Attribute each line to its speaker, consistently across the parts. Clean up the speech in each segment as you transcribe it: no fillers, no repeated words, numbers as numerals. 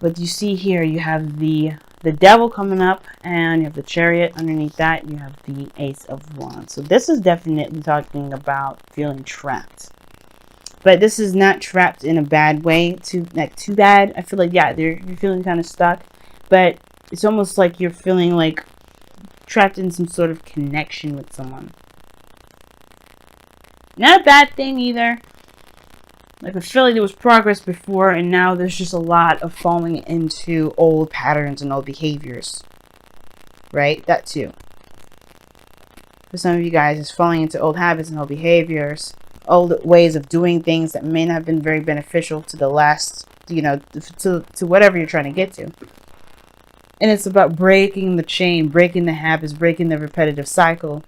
Speaker 1: But you see here, you have the devil coming up, and you have the chariot underneath that. You have the ace of wands. So this is definitely talking about feeling trapped. But this is not trapped in a bad way, too bad. I feel like, yeah, you're feeling kind of stuck. But it's almost like you're feeling like trapped in some sort of connection with someone. Not a bad thing either. Like, I feel like there was progress before, and now there's just a lot of falling into old patterns and old behaviors. Right? That too. For some of you guys, it's falling into old habits and old behaviors. Old ways of doing things that may not have been very beneficial to the last, to whatever you're trying to get to. And it's about breaking the chain, breaking the habits, breaking the repetitive cycle.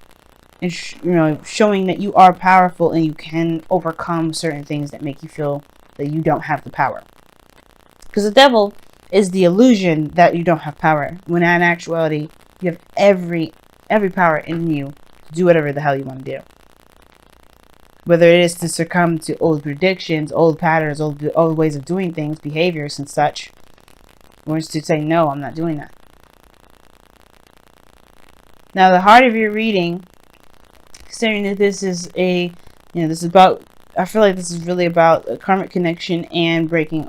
Speaker 1: And, showing that you are powerful and you can overcome certain things that make you feel that you don't have the power. Because the devil is the illusion that you don't have power, when in actuality, you have every power in you to do whatever the hell you want to do. Whether it is to succumb to old predictions, old patterns, old ways of doing things, behaviors and such, or is to say, no, I'm not doing that. Now, the heart of your reading, considering that this is I feel like this is really about a karmic connection and breaking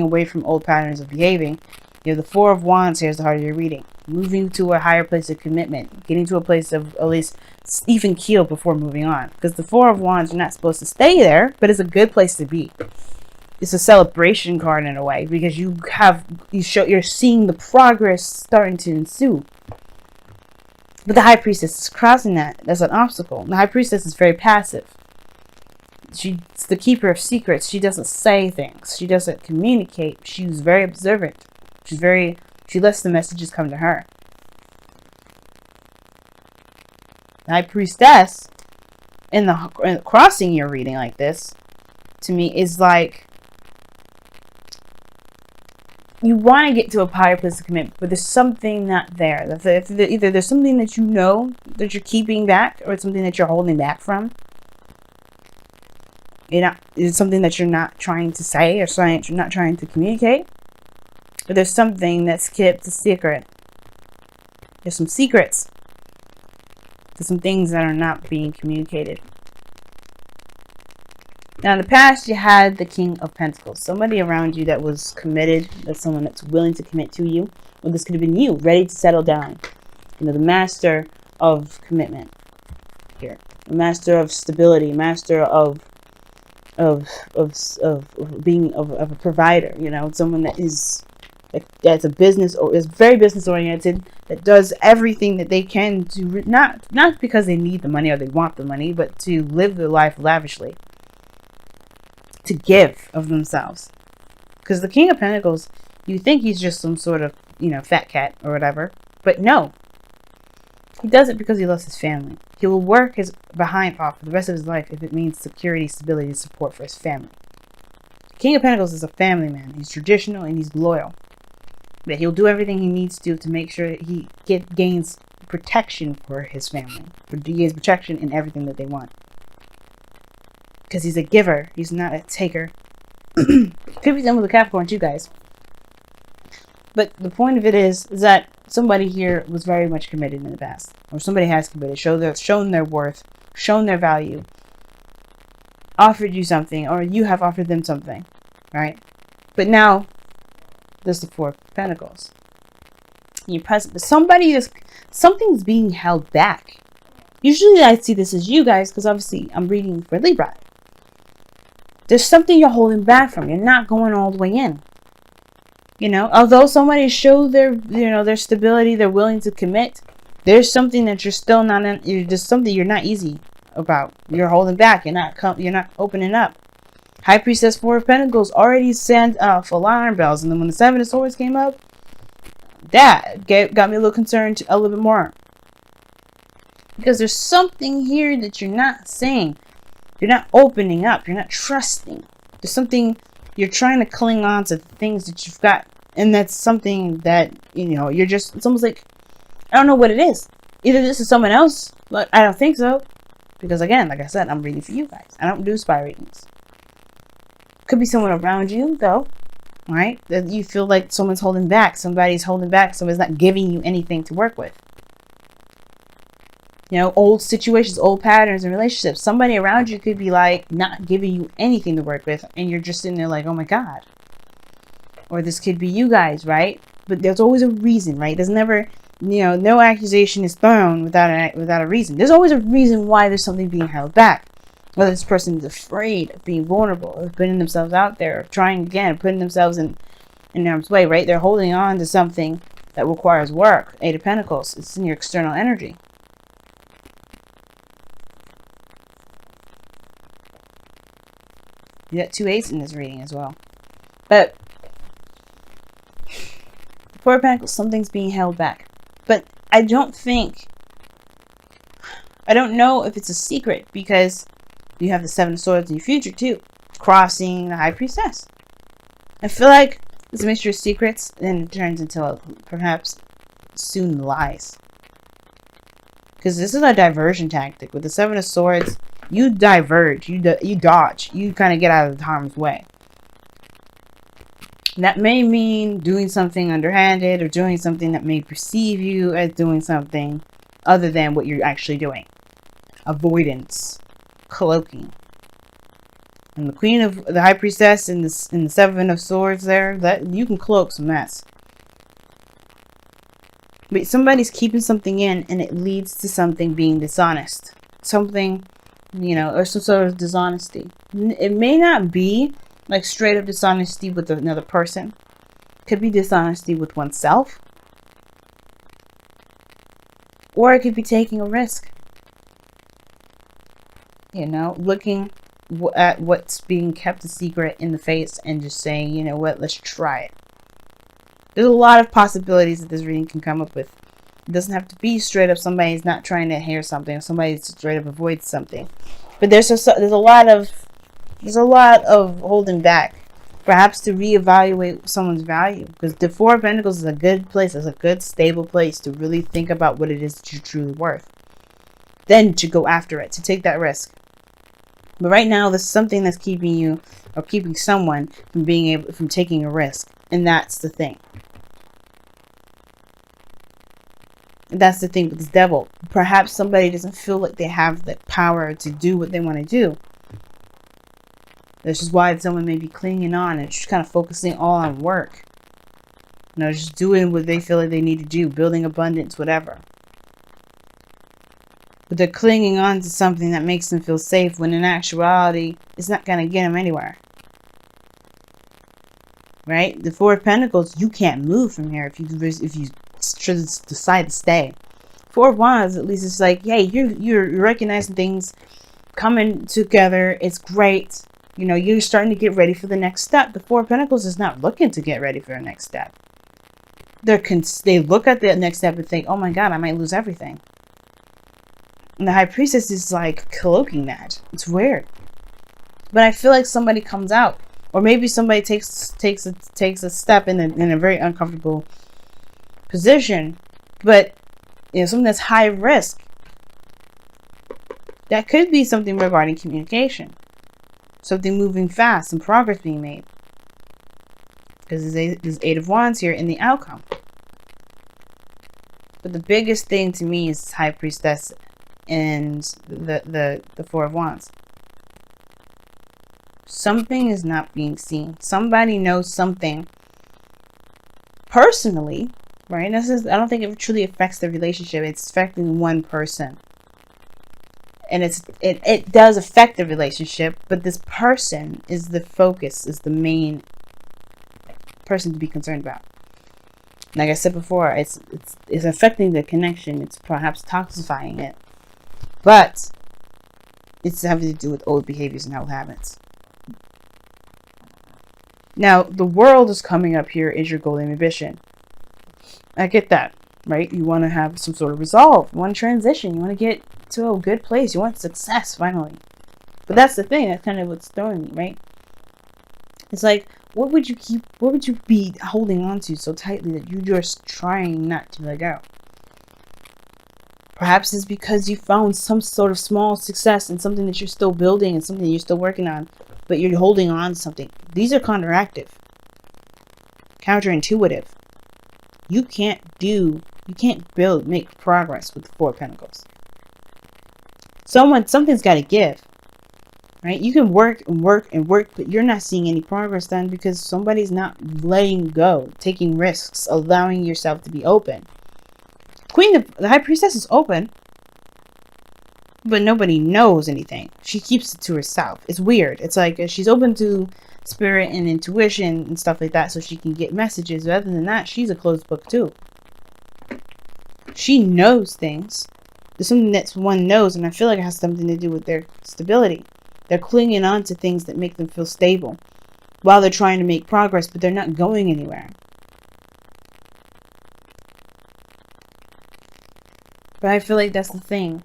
Speaker 1: away from old patterns of behaving. You have the Four of Wands. Here's the heart of your reading. Moving to a higher place of commitment. Getting to a place of at least even keel before moving on. Because the Four of Wands, you're not supposed to stay there, but it's a good place to be. It's a celebration card in a way, because you're seeing the progress starting to ensue. But the High Priestess is crossing that. That's an obstacle. The High Priestess is very passive. She's the keeper of secrets. She doesn't say things. She doesn't communicate. She's very observant. She lets the messages come to her. The High Priestess, in the crossing your reading like this, to me, is like, you want to get to a higher place of commitment, but there's something not there. Either there's something that you know that you're keeping back, or it's something that you're holding back from. It's something that you're not trying to say, or you're not trying to communicate. But there's something that's kept a secret. There's some secrets. There's some things that are not being communicated. Now, in the past, you had the King of Pentacles. Somebody around you that was committed. That's someone that's willing to commit to you. Or this could have been you, ready to settle down. The master of commitment here. The master of stability. Master of being a provider. Someone that's a business, or is very business oriented, that does everything that they can to not because they need the money or they want the money, but to live their life lavishly. To give of themselves. Because the King of Pentacles, you think he's just some sort of, fat cat or whatever. But no. He does it because he loves his family. He will work his behind off for the rest of his life if it means security, stability, and support for his family. King of Pentacles is a family man. He's traditional and he's loyal. But he'll do everything he needs to make sure that he gains protection for his family. He gains protection in everything that they want. Because he's a giver. He's not a taker. Could be done with a Capricorn too, guys. But the point of it is that somebody here was very much committed in the past. Or somebody has committed. Shown their worth. Shown their value. Offered you something. Or you have offered them something. Right? But now, there's the Four of Pentacles. You're present. Something's being held back. Usually I see this as you guys, because obviously I'm reading for Libra. There's something you're holding back from. You're not going all the way in. Although somebody showed their stability, they're willing to commit, there's something that you're still not in. There's something you're not easy about. You're holding back. You're not opening up. High Priestess, Four of Pentacles already sent off alarm bells, and then when the Seven of Swords came up, that got me a little concerned a little bit more. Because there's something here that you're not saying. You're not opening up. You're not trusting. There's something you're trying to cling on to, things that you've got. And that's something that, you're just, it's almost like, I don't know what it is. Either this is someone else, but I don't think so. Because again, like I said, I'm reading for you guys. I don't do spy readings. Could be someone around you, though. right? That you feel like someone's holding back, somebody's holding back, somebody's not giving you anything to work with. You know, old situations, old patterns and relationships. Somebody around you could be like not giving you anything to work with, and you're just sitting there like, oh my God. Or this could be you guys, right? But there's always a reason, right? There's never, no accusation is thrown without a reason. There's always a reason why there's something being held back. Whether this person is afraid of being vulnerable, of putting themselves out there, of trying again, putting themselves in harm's way, right? They're holding on to something that requires work. Eight of Pentacles, it's in your external energy. You got 2 8s in this reading as well. But Four of Pentacles, something's being held back. But I don't know if it's a secret, because you have the 7 of Swords in your future too, crossing the High Priestess. I feel like it's a mixture of secrets, and it turns into perhaps soon lies. Because this is a diversion tactic. With the 7 of Swords, you diverge, you dodge, you kind of get out of harm's way. That may mean doing something underhanded, or doing something that may perceive you as doing something other than what you're actually doing. Avoidance, cloaking. And the Queen of the High Priestess and the 7 of Swords there, that you can cloak some mess. But somebody's keeping something in, and it leads to something being dishonest. Something, or some sort of dishonesty. It may not be like straight up dishonesty with another person. It could be dishonesty with oneself. Or it could be taking a risk. Looking at what's being kept a secret in the face and just saying, you know what, let's try it. There's a lot of possibilities that this reading can come up with. It doesn't have to be straight up somebody's not trying to hear something, or somebody straight up avoids something. But there's a lot of holding back, perhaps to reevaluate someone's value. Because the 4 of Pentacles is a good place, it's a good stable place to really think about what it is that you're truly worth. Then to go after it, to take that risk. But right now, there's something that's keeping you, or keeping someone from taking a risk, and that's the thing. That's the thing with this Devil. Perhaps somebody doesn't feel like they have the power to do what they want to do. This is why someone may be clinging on and just kind of focusing all on work. Just doing what they feel like they need to do, building abundance, whatever. But they're clinging on to something that makes them feel safe, when in actuality, it's not going to get them anywhere. Right? The 4 of Pentacles, you can't move from here if you decide to stay. 4 of Wands, at least, it's like, hey, you're recognizing things coming together. It's great. You're starting to get ready for the next step. The 4 of Pentacles is not looking to get ready for the next step. They look at the next step and think, oh my God, I might lose everything. And the High Priestess is like cloaking that. It's weird. But I feel like somebody comes out, or maybe somebody takes a step in a very uncomfortable position, but something that's high risk. That could be something regarding communication, something moving fast and progress being made. Because there's 8 of Wands here in the outcome. But the biggest thing to me is High Priestess and the 4 of Wands. Something is not being seen. Somebody knows something personally, right? I don't think it truly affects the relationship. It's affecting one person. And it does affect the relationship, but this person is the focus, is the main person to be concerned about. Like I said before, it's affecting the connection. It's perhaps toxifying it. But it's having to do with old behaviors and old habits. Now, the world is coming up here as your golden ambition. I get that, right? You want to have some sort of resolve. You want to transition. You want to get to a good place. You want success, finally. But that's the thing. That's kind of what's throwing me, right? It's like, what would you be holding on to so tightly that you're just trying not to let go? Perhaps it's because you found some sort of small success in something that you're still building and something that you're still working on, but you're holding on to something. These are counteractive. counterintuitive. You can't make progress with the Four of Pentacles. Something's got to give, right? You can work and work and work, but you're not seeing any progress done because somebody's not letting go, taking risks, allowing yourself to be open. The High Priestess is open, but nobody knows anything. She keeps it to herself. It's weird. It's like she's open to spirit and intuition and stuff like that so she can get messages. But other than that, she's a closed book too. She knows things. There's something that one knows, and I feel like it has something to do with their stability. They're clinging on to things that make them feel stable while they're trying to make progress, but they're not going anywhere. But I feel like that's the thing.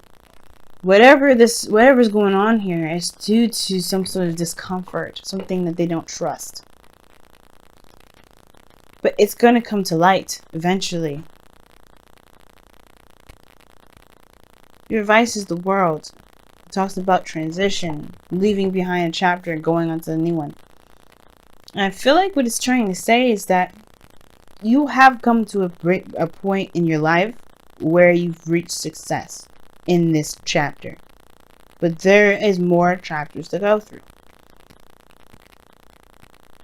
Speaker 1: Whatever's going on here is due to some sort of discomfort, something that they don't trust. But it's going to come to light eventually. Your advice is the world. It talks about transition, leaving behind a chapter and going on to the new one. And I feel like what it's trying to say is that you have come to a point in your life where you've reached success in this chapter. But there is more chapters to go through.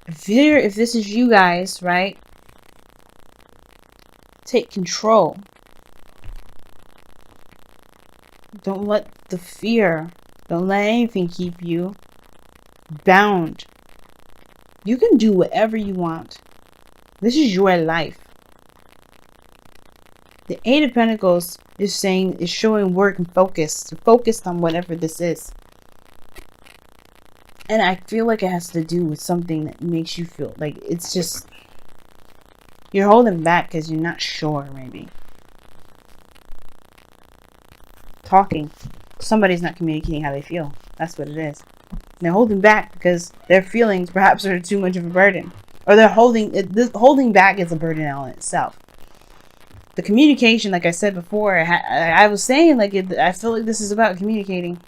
Speaker 1: If this is you guys, right? Take control. Don't let the fear, don't let anything keep you bound. You can do whatever you want. This is your life. The Eight of Pentacles is showing work and focus. You're focused on whatever this is. And I feel like it has to do with something that makes you feel like it's just, you're holding back because you're not sure, maybe. Talking. Somebody's not communicating how they feel. That's what it is. They're holding back because their feelings perhaps are too much of a burden. Or they're holding back is a burden on itself. The communication, like I said before, I was saying, like, I feel like this is about communicating.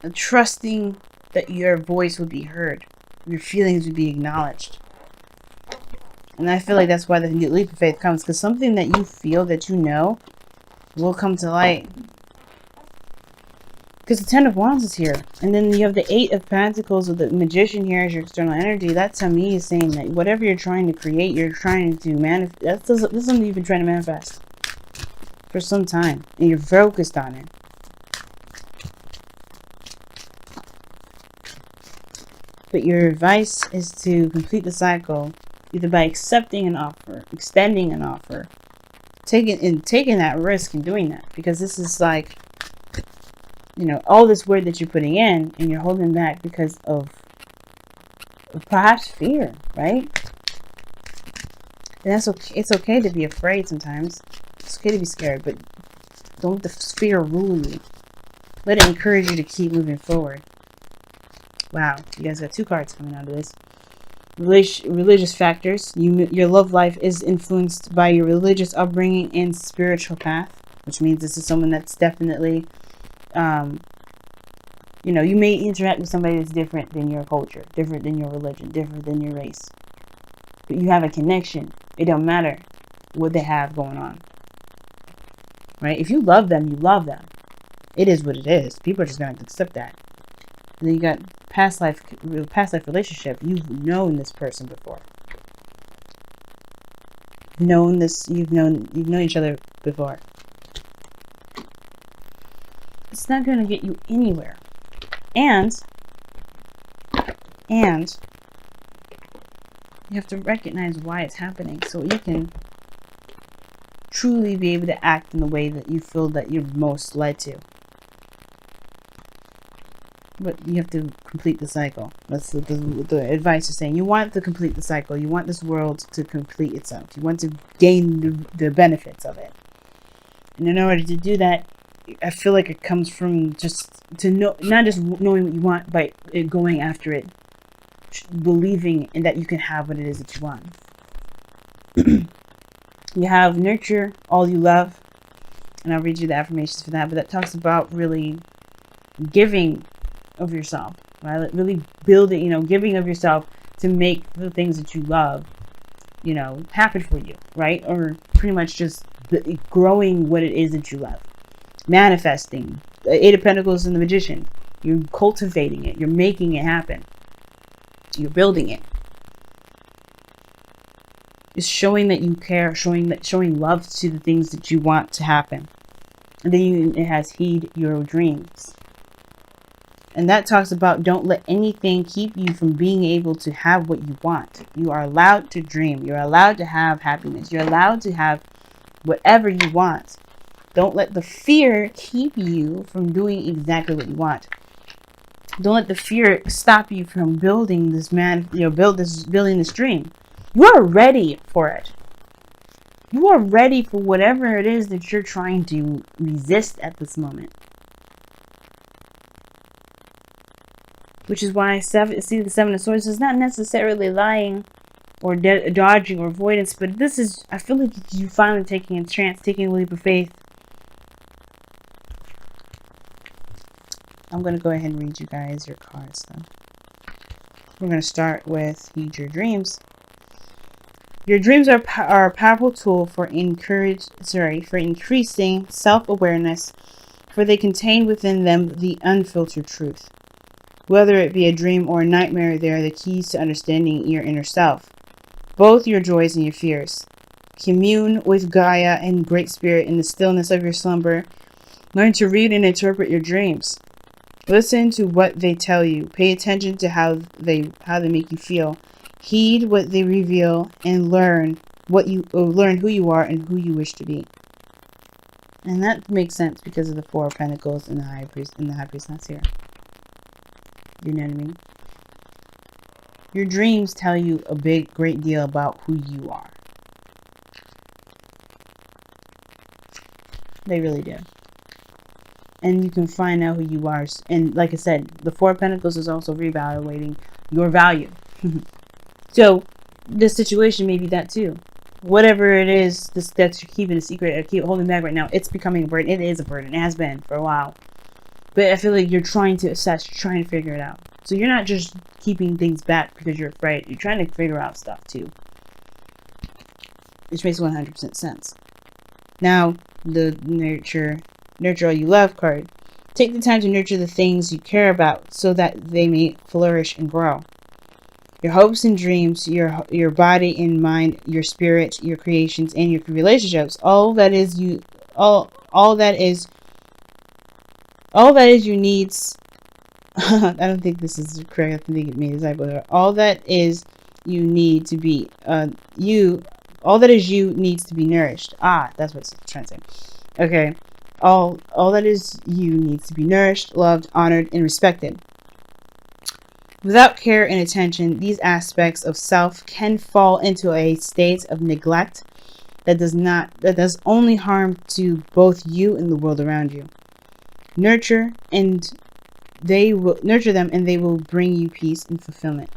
Speaker 1: And trusting that your voice would be heard. Your feelings would be acknowledged. And I feel like that's why the leap of faith comes. Because something that you feel, that you know, will come to light. Because the Ten of Wands is here. And then you have the Eight of Pentacles with the Magician here as your external energy. That to me is saying that whatever you're trying to create, you're trying to manifest. That's something you've been trying to manifest for some time. And you're focused on it. But your advice is to complete the cycle either by accepting an offer, extending an offer, taking that risk and doing that. Because this is like, you know, all this word that you're putting in and you're holding back because of perhaps fear, right? And that's okay. It's okay to be afraid sometimes. It's okay to be scared, but don't let the fear rule you. Let it encourage you to keep moving forward. Wow, you guys got two cards coming out of this. Religious factors. Your love life is influenced by your religious upbringing and spiritual path, which means this is someone that's definitely, you know, you may interact with somebody that's different than your culture, different than your religion, different than your race. But you have a connection. It don't matter what they have going on. Right? If you love them, you love them. It is what it is. People are just going to accept that. And then you got past life relationship. You've known this person before. You've known each other before. It's not going to get you anywhere. And you have to recognize why it's happening so you can truly be able to act in the way that you feel that you're most led to. But you have to complete the cycle. That's the advice is saying. You want to complete the cycle. You want this world to complete itself. You want to gain the benefits of it. And in order to do that, I feel like it comes from just to know, not just knowing what you want, but going after it, believing in that you can have what it is that you want. You have nurture all you love, and I'll read you the affirmations for that. But that talks about really giving of yourself, right? Really building, giving of yourself to make the things that you love, you know, happen for you, right? Or pretty much just growing what it is that you love. Manifesting. The Eight of Pentacles and the Magician. You're cultivating it. You're making it happen. You're building it. It's showing that you care, showing love to the things that you want to happen. And then it has heed your dreams. And that talks about don't let anything keep you from being able to have what you want. You are allowed to dream. You're allowed to have happiness. You're allowed to have whatever you want. Don't let the fear keep you from doing exactly what you want. Don't let the fear stop you from building this building this dream. You are ready for it. You are ready for whatever it is that you're trying to resist at this moment. Which is why I see the Seven of Swords is not necessarily lying or dodging or avoidance, but this is, I feel like you finally taking a chance, taking a leap of faith. I'm going to go ahead and read you guys your cards though. We're going to start with Heed Your Dreams. Your dreams are a powerful tool for increasing self-awareness, for they contain within them the unfiltered truth. Whether it be a dream or a nightmare, they are the keys to understanding your inner self, both your joys and your fears. Commune with Gaia and Great Spirit in the stillness of your slumber. Learn to read and interpret your dreams. Listen to what they tell you. Pay attention to how they make you feel. Heed what they reveal and learn who you are and who you wish to be. And that makes sense because of the Four of Pentacles and the High Priestess here. You know what I mean? Your dreams tell you a great deal about who you are. They really do. And you can find out who you are. And like I said, the Four of Pentacles is also reevaluating your value. So this situation may be that too. Whatever it is that you're keeping a secret or keep holding back right now, it's becoming a burden. It is a burden. It has been for a while. But I feel like you're trying to assess, you're trying to figure it out. So you're not just keeping things back because you're afraid. You're trying to figure out stuff too. Which makes 100% sense. Now, the nurture all you love card. Take the time to nurture the things you care about so that they may flourish and grow. Your hopes and dreams, your body and mind, your spirit, your creations, and your relationships. All that is you needs. I don't think this is correct. I think it means typo. All that is you need to be all that is you needs to be nourished. That's what it's trying to say. Okay. All that is you needs to be nourished, loved, honored, and respected. Without care and attention, these aspects of self can fall into a state of neglect that does only harm to both you and the world around you. Nurture them and they will bring you peace and fulfillment.